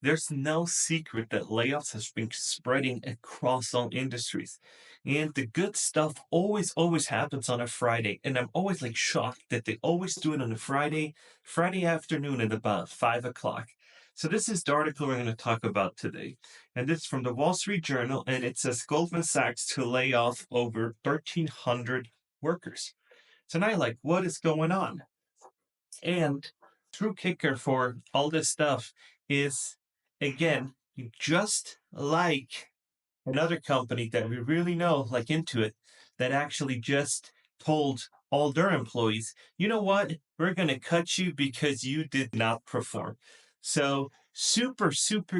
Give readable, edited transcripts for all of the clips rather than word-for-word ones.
there's no secret that layoffs has been spreading across all industries. And the good stuff always happens on a Friday. And I'm always like shocked that they always do it on a Friday afternoon at about 5 o'clock. So this is the article we're going to talk about today. And it's from the Wall Street Journal, and it says Goldman Sachs to lay off over 1,300 workers. So now you're like, what is going on? And true kicker for all this stuff is, again, just like another company that we really know, like Intuit, that actually just told all their employees, you know what, we're going to cut you because you did not perform. So super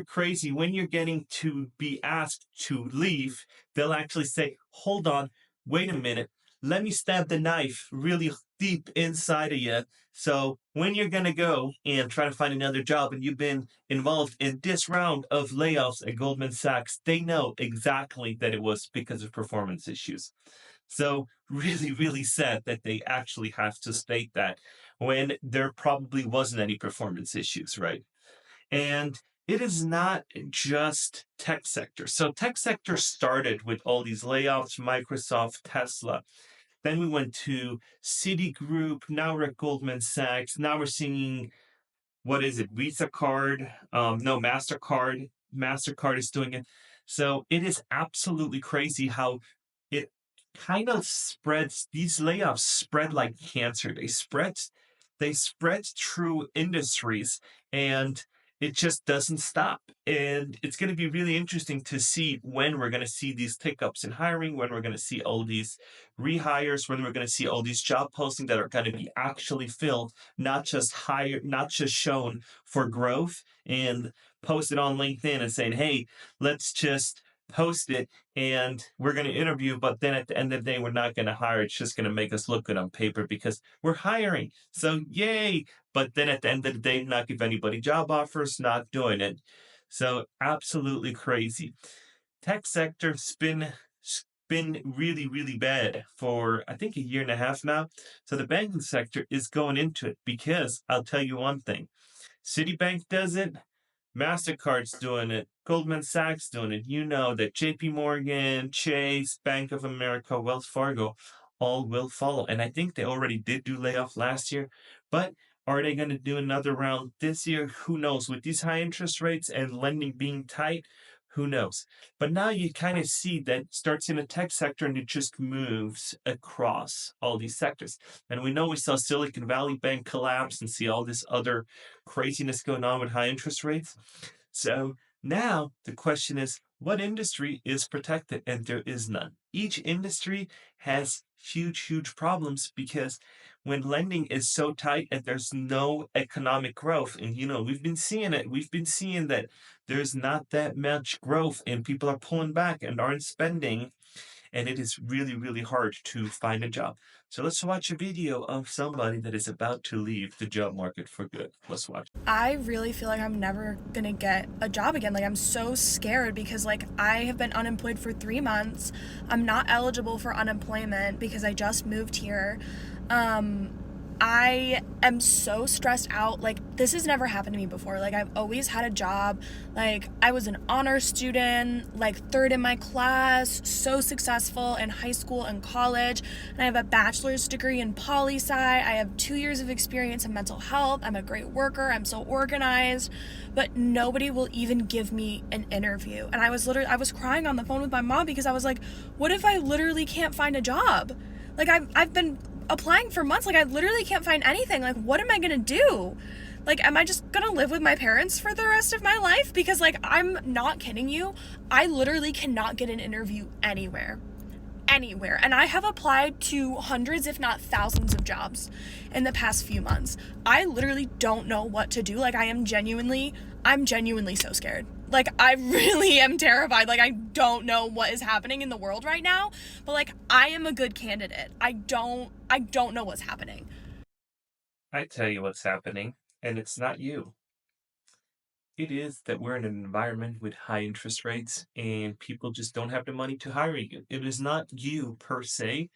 crazy when you're getting to be asked to leave, they'll actually say, hold on, wait a minute, let me stab the knife really deep inside of you. So when you're going to go and try to find another job and you've been involved in this round of layoffs at Goldman Sachs, they know exactly that it was because of performance issues. So really sad that they actually have to state that when there probably wasn't any performance issues, right? And it is not just tech sector. So tech sector started with all these layoffs, Microsoft, Tesla. Then we went to Citigroup. Now we're at Goldman Sachs. Now we're seeing, what is it? Visa card? No, MasterCard. MasterCard is doing it. So it is absolutely crazy how it kind of spreads. These layoffs spread like cancer. They spread through industries, and it just doesn't stop. And it's going to be really interesting to see when we're going to see these pickups in hiring, when we're going to see all these rehires, when we're going to see all these job postings that are going to be actually filled, not just hired, not just shown for growth and posted on LinkedIn and saying, hey, let's just post it and we're going to interview, but then at the end of the day, we're not going to hire. It's just going to make us look good on paper because we're hiring. So yay. But then at the end of the day, not give anybody job offers, not doing it. So absolutely crazy. Tech sector's been really bad for I think a year and a half now. So the banking sector is going into it because I'll tell you one thing. Citibank does it, MasterCard's doing it, Goldman Sachs doing it. You know that JP Morgan, Chase, Bank of America, Wells Fargo all will follow. And I think they already did do layoff last year, but are they going to do another round this year? Who knows? With these high interest rates and lending being tight, who knows? But now you kind of see that starts in the tech sector and it just moves across all these sectors. And we saw Silicon Valley Bank collapse and see all this other craziness going on with high interest rates. So now the question is, what industry is protected? And there is none. Each industry has huge problems because when lending is so tight and there's no economic growth, and we've been seeing it, we've been seeing that there's not that much growth and people are pulling back and aren't spending, and it is really hard to find a job. So let's watch a video of somebody that is about to leave the job market for good. Let's watch. I really feel like I'm never gonna get a job again. Like, I'm so scared because, like, I have been unemployed for 3 months. I'm not eligible for unemployment because I just moved here. I am so stressed out. Like, this has never happened to me before. Like, I've always had a job. Like, I was an honor student, like third in my class, so successful in high school and college. And I have a bachelor's degree in poli-sci. I have 2 years of experience in mental health. I'm a great worker. I'm so organized. But nobody will even give me an interview. And I was crying on the phone with my mom because I was like, what if I literally can't find a job? Like, I've been applying for months. Like, I literally can't find anything. Like, what am I gonna do? Like, am I just gonna live with my parents for the rest of my life? Because, like, I'm not kidding you, I literally cannot get an interview anywhere. And I have applied to hundreds, if not thousands, of jobs in the past few months. I literally don't know what to do. Like, I'm genuinely so scared. Like, I really am terrified. Like, I don't know what is happening in the world right now, but, like, I am a good candidate. I don't know what's happening. I tell you what's happening, and it's not you. It is that we're in an environment with high interest rates and people just don't have the money to hire you. It is not you per se,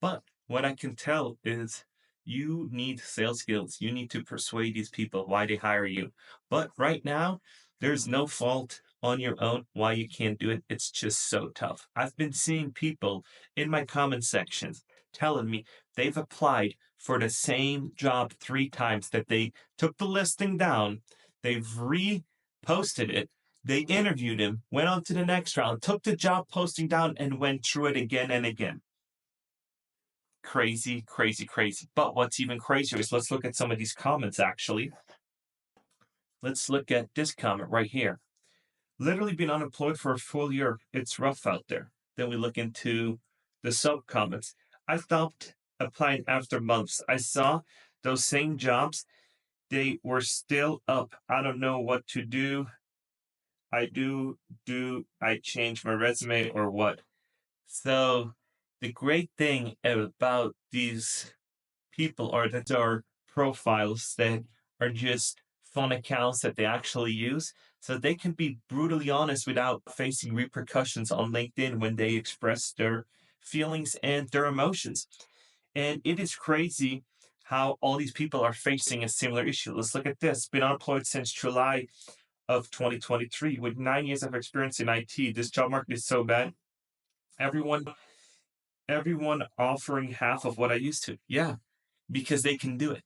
but what I can tell is you need sales skills. You need to persuade these people why they hire you. But right now, there's no fault on your own why you can't do it. It's just so tough. I've been seeing people in my comment sections telling me they've applied for the same job 3 times, that they took the listing down, they've reposted it, they interviewed him, went on to the next round, took the job posting down, and went through it again and again. Crazy, crazy, crazy. But what's even crazier is, let's look at some of these comments actually. Let's look at this comment right here. Literally been unemployed for a full year. It's rough out there. Then we look into the sub comments. I stopped applying after months. I saw those same jobs. They were still up. I don't know what to do. I change my resume or what? So the great thing about these people are that there are profiles that are just fun accounts that they actually use. So they can be brutally honest without facing repercussions on LinkedIn when they express their feelings and their emotions. And it is crazy how all these people are facing a similar issue. Let's look at this. Been unemployed since July of 2023 with 9 years of experience in IT. This job market is so bad. Everyone, everyone offering half of what I used to. Yeah, because they can do it.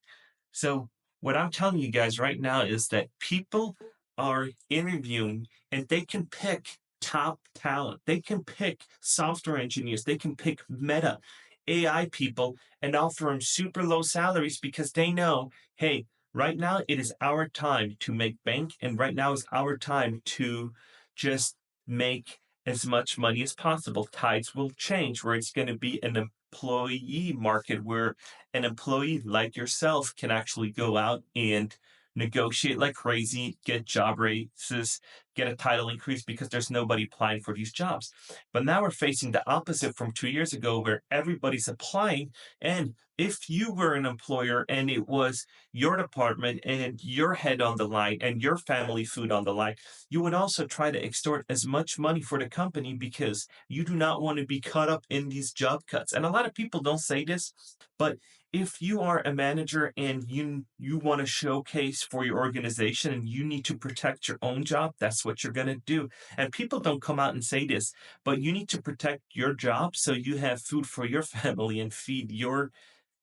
So, what I'm telling you guys right now is that people are interviewing and they can pick top talent. They can pick software engineers. They can pick meta AI people and offer them super low salaries because they know, hey, right now it is our time to make bank. And right now is our time to just make as much money as possible. Tides will change where it's going to be an employee market where an employee like yourself can actually go out and negotiate like crazy, get job raises, get a title increase because there's nobody applying for these jobs. But now we're facing the opposite from 2 years ago where everybody's applying. And if you were an employer and it was your department and your head on the line and your family food on the line, you would also try to extort as much money for the company because you do not want to be caught up in these job cuts. And a lot of people don't say this, but if you are a manager and you want to showcase for your organization and you need to protect your own job, that's what you're going to do. And people don't come out and say this, but you need to protect your job so you have food for your family and feed your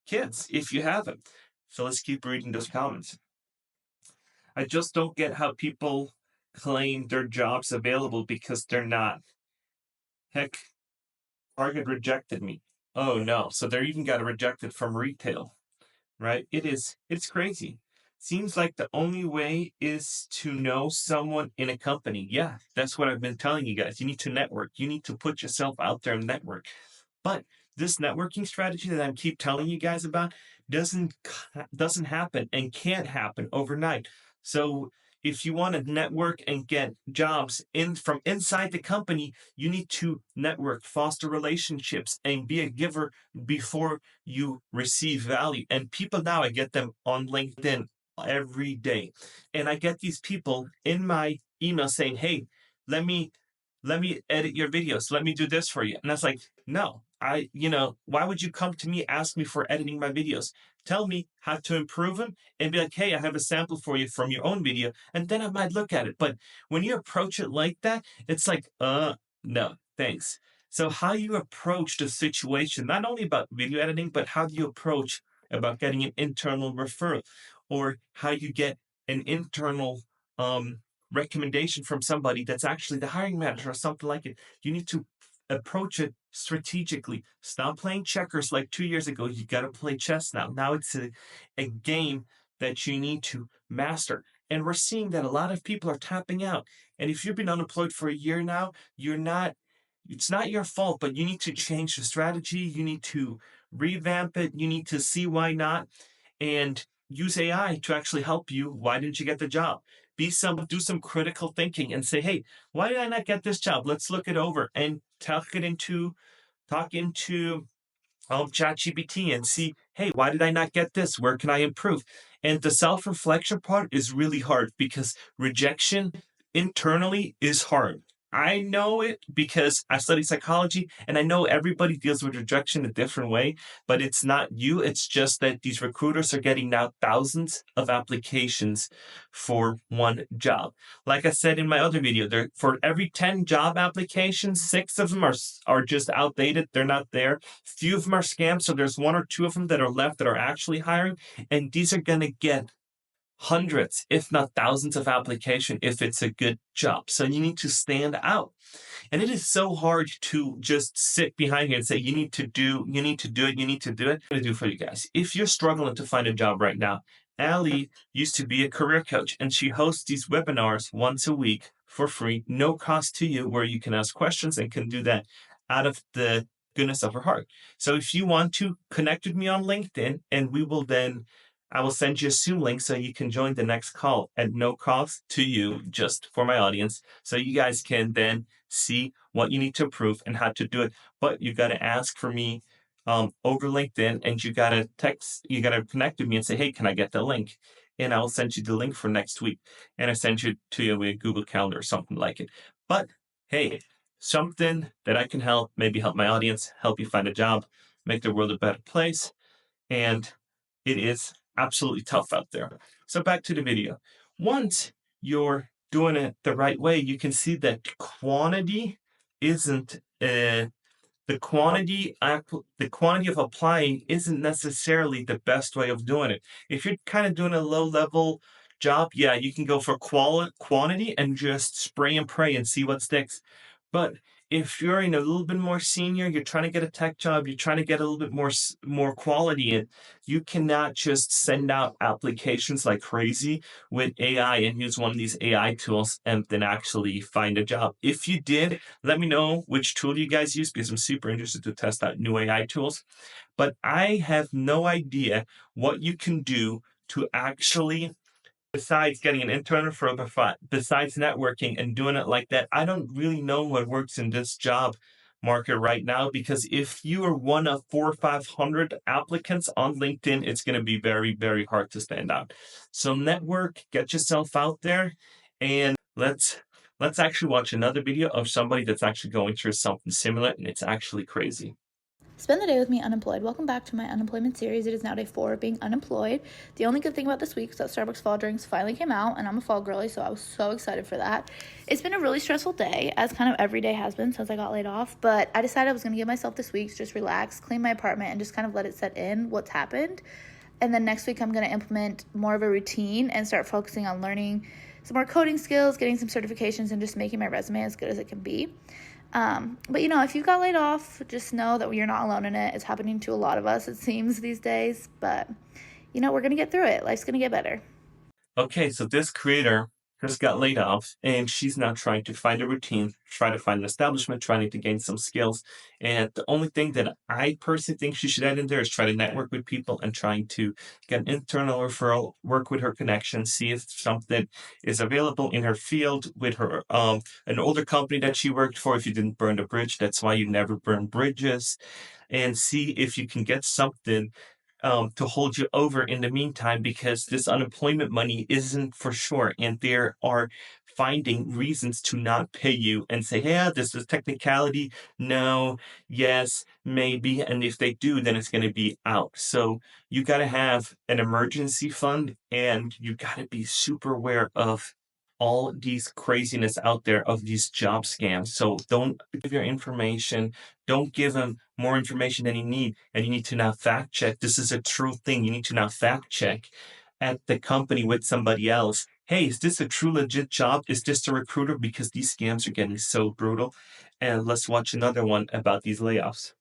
kids if you have them. So let's keep reading those comments. I just don't get how people claim their jobs available because they're not. Heck, Target rejected me. Oh no. So they're even got rejected from retail, right? It's crazy. Seems like the only way is to know someone in a company. Yeah, that's what I've been telling you guys. You need to network. You need to put yourself out there and network. But this networking strategy that I keep telling you guys about doesn't happen and can't happen overnight. So if you want to network and get jobs in from inside the company, you need to network, foster relationships, and be a giver before you receive value. And people now, I get them on LinkedIn every day. And I get these people in my email saying, hey, let me edit your videos. Let me do this for you. And that's like, no, why would you come to me, ask me for editing my videos? Tell me how to improve them and be like, hey, I have a sample for you from your own video. And then I might look at it. But when you approach it like that, it's like, no, thanks. So how you approach the situation, not only about video editing, but how do you approach about getting an internal referral or how you get an internal recommendation from somebody that's actually the hiring manager or something like it. You need to approach it strategically. Stop playing checkers like 2 years ago. You got to play chess now. Now it's a game that you need to master. And we're seeing that a lot of people are tapping out. And if you've been unemployed for a year now, it's not your fault, but you need to change the strategy. You need to revamp it. You need to see why not and use AI to actually help you. Why didn't you get the job? Do some critical thinking and say, hey, why did I not get this job? Let's look it over and talk into ChatGPT and see, hey, why did I not get this? Where can I improve? And the self-reflection part is really hard because rejection internally is hard. I know it because I study psychology and I know everybody deals with rejection a different way, but it's not you. It's just that these recruiters are getting now thousands of applications for one job. Like I said in my other video, there for every 10 job applications, 6 of them are just outdated. They're not there. Few of them are scams. So there's 1 or 2 of them that are left that are actually hiring. And these are going to get hundreds, if not thousands of applications if it's a good job. So you need to stand out. And it is so hard to just sit behind here and say, you need to do it, you need to do it. I'm going to do for you guys. If you're struggling to find a job right now, Allie used to be a career coach and she hosts these webinars once a week for free, no cost to you, where you can ask questions and can do that out of the goodness of her heart. So if you want to connect with me on LinkedIn, and I will send you a Zoom link so you can join the next call at no cost to you, just for my audience. So you guys can then see what you need to improve and how to do it. But you got to ask for me over LinkedIn, and you got to connect with me and say, hey, can I get the link? And I'll send you the link for next week. And I send you to you with Google Calendar or something like it. But hey, something that I can help, maybe help my audience, help you find a job, make the world a better place. And it is absolutely tough out there. So back to the video. Once you're doing it the right way, you can see that quantity isn't the quantity of applying isn't necessarily the best way of doing it. If you're kind of doing a low level job, yeah, you can go for quantity and just spray and pray and see what sticks. But if you're in a little bit more senior, you're trying to get a tech job, you're trying to get a little bit more quality in, you cannot just send out applications like crazy with AI and use one of these AI tools and then actually find a job. If you did, let me know which tool you guys use because I'm super interested to test out new AI tools. But I have no idea what you can do to actually, besides getting an internal profile, besides networking and doing it like that. I don't really know what works in this job market right now, because if you are one of 400 or 500 applicants on LinkedIn, it's going to be very, very hard to stand out. So network, get yourself out there, and let's actually watch another video of somebody that's actually going through something similar, and it's actually crazy. Spend the day with me unemployed. Welcome back to my unemployment series. It is now day 4 of being unemployed. The only good thing about this week is that Starbucks fall drinks finally came out, and I'm a fall girly, so I was so excited for that. It's been a really stressful day, as kind of every day has been since I got laid off, but I decided I was going to give myself this week to just relax, clean my apartment, and just kind of let it set in what's happened. And then next week I'm going to implement more of a routine and start focusing on learning some more coding skills, getting some certifications, and just making my resume as good as it can be. But if you got laid off, just know that you're not alone in it. It's happening to a lot of us, it seems, these days. But, we're going to get through it. Life's going to get better. Okay, so this creator just got laid off, and she's now trying to find a routine, try to find an establishment, trying to gain some skills. And the only thing that I personally think she should add in there is try to network with people and trying to get an internal referral, work with her connections, see if something is available in her field with her an older company that she worked for. If you didn't burn the bridge, that's why you never burn bridges, and see if you can get something to hold you over in the meantime, because this unemployment money isn't for sure, and there are finding reasons to not pay you and say, yeah, this is technicality, no, yes, maybe, and if they do, then it's going to be out. So you got to have an emergency fund, and you got to be super aware of all these craziness out there of these job scams. So don't give your information, don't give them more information than you need. And you need to now fact check. This is a true thing. You need to now fact check at the company with somebody else. Hey, is this a true legit job? Is this a recruiter? Because these scams are getting so brutal. And let's watch another one about these layoffs.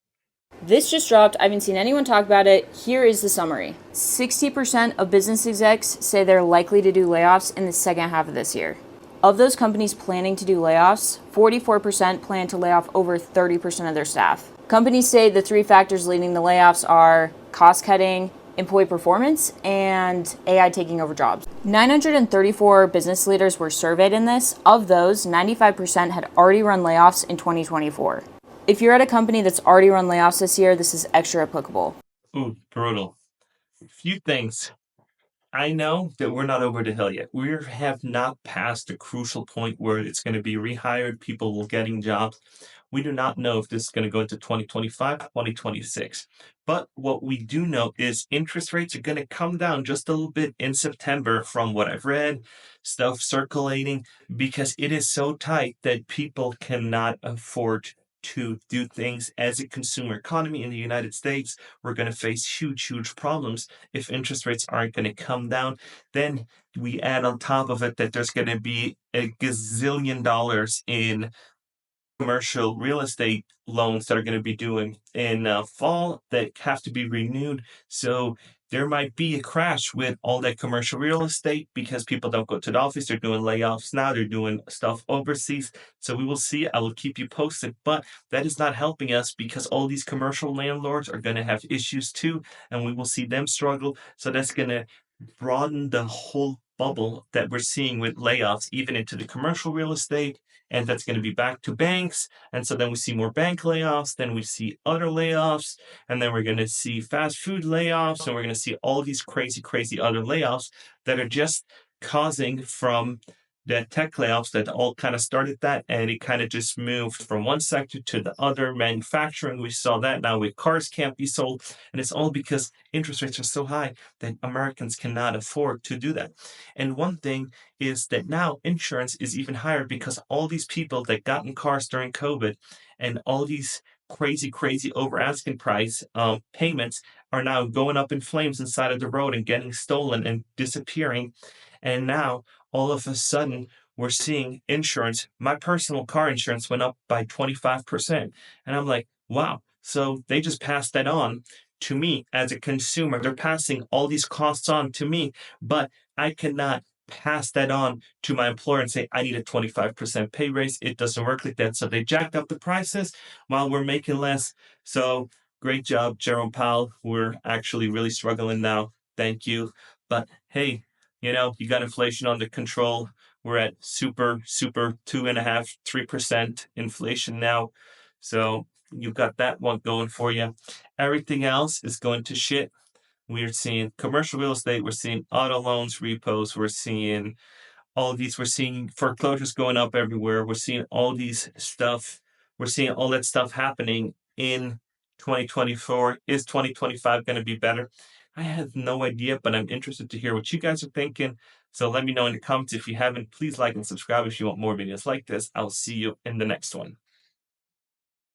This just dropped. I haven't seen anyone talk about it. Here is the summary. 60% of business execs say they're likely to do layoffs in the second half of this year. Of those companies planning to do layoffs, 44% plan to lay off over 30% of their staff. Companies say the 3 factors leading the layoffs are cost cutting, employee performance, and AI taking over jobs. 934 business leaders were surveyed in this. Of those, 95% had already run layoffs in 2024. If you're at a company that's already run layoffs this year, this is extra applicable. Ooh, brutal. A few things I know that we're not over the hill yet. We have not passed the crucial point where it's going to be rehired, people will getting jobs. We do not know if this is going to go into 2025, 2026. But what we do know is interest rates are going to come down just a little bit in September from what I've read, stuff circulating, because it is so tight that people cannot afford to do things as a consumer economy in the United States. We're going to face huge, huge problems if interest rates aren't going to come down. Then we add on top of it that there's going to be a gazillion dollars in commercial real estate loans that are going to be due in fall that have to be renewed. So there might be a crash with all that commercial real estate because people don't go to the office. They're doing layoffs now. They're doing stuff overseas. So we will see. I will keep you posted. But that is not helping us because all these commercial landlords are going to have issues too, and we will see them struggle. So that's going to broaden the whole bubble that we're seeing with layoffs, even into the commercial real estate. And that's going to be back to banks. And so then we see more bank layoffs, then we see other layoffs, and then we're going to see fast food layoffs, and we're going to see all these crazy, crazy other layoffs that are just causing from the tech layoffs that all kind of started that, and it kind of just moved from one sector to the other. Manufacturing, we saw that now with cars can't be sold, and it's all because interest rates are so high that Americans cannot afford to do that. And one thing is that now insurance is even higher because all these people that got in cars during COVID and all these crazy, crazy over asking price payments are now going up in flames inside of the road and getting stolen and disappearing. And now all of a sudden, we're seeing insurance. My personal car insurance went up by 25%. And I'm like, wow. So they just passed that on to me as a consumer. They're passing all these costs on to me, but I cannot pass that on to my employer and say, I need a 25% pay raise. It doesn't work like that. So they jacked up the prices while we're making less. So great job, Jerome Powell. We're actually really struggling now. Thank you. But hey, you got inflation under control. We're at super, super 2.5, 3% inflation now. So you've got that one going for you. Everything else is going to shit. We're seeing commercial real estate. We're seeing auto loans, repos. We're seeing all of these. We're seeing foreclosures going up everywhere. We're seeing all these stuff. We're seeing all that stuff happening in 2024. Is 2025 going to be better? I have no idea, but I'm interested to hear what you guys are thinking. So let me know in the comments. If you haven't, please like and subscribe if you want more videos like this. I'll see you in the next one.